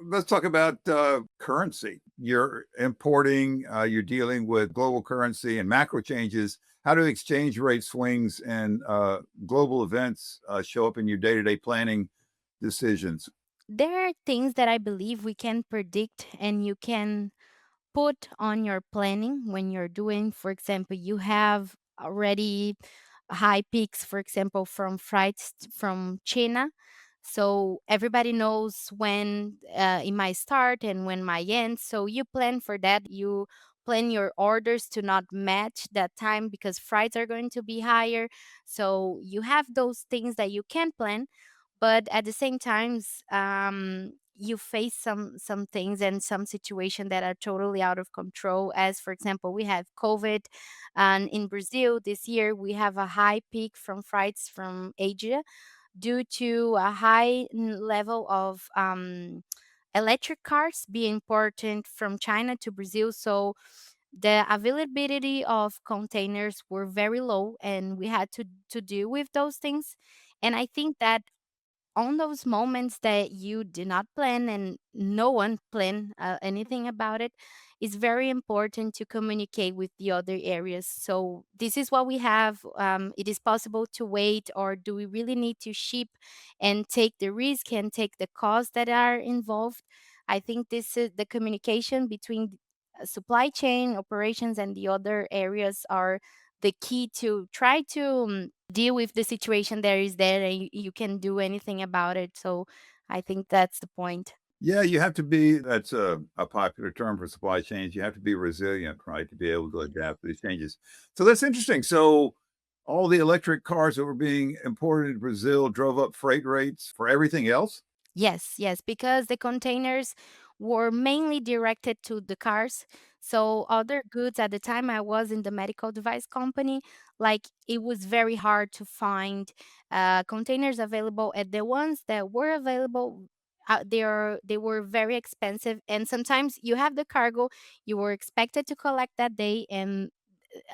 let's talk about currency. You're importing, you're dealing with global currency and macro changes. How do exchange rate swings and global events show up in your day to day planning decisions? There are things that I believe we can predict and you can put on your planning when you're doing, for example, you have already high peaks, for example, from from China. So everybody knows when it might start and when might end. So you plan for that. You plan your orders to not match that time because freights are going to be higher. So you have those things that you can plan, but at the same times you face some things and some situation that are totally out of control, as for example we have COVID, and in Brazil this year we have a high peak from flights from Asia due to a high level of electric cars being imported from China to Brazil. So the availability of containers were very low and we had to deal with those things. And I think that on those moments that you do not plan and no one plan anything about it, it's very important to communicate with the other areas. So this is what we have. It is possible to wait, or do we really need to ship and take the risk and take the costs that are involved? I think this is the communication between supply chain operations and the other areas are the key to try to deal with the situation there is there, and you can do anything about it. So I think that's the point. Yeah, you have to be, that's a popular term for supply chains. You have to be resilient, right, to be able to adapt to these changes. So that's interesting. So all the electric cars that were being imported to Brazil drove up freight rates for everything else? Yes, yes, because the containers were mainly directed to the cars. So other goods, at the time I was in the medical device company, like it was very hard to find containers available. And the ones that were available, they were very expensive. And sometimes you have the cargo, you were expected to collect that day, and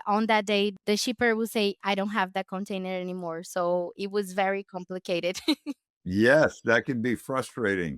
on that day the shipper will say, "I don't have that container anymore." So it was very complicated. Yes, that can be frustrating.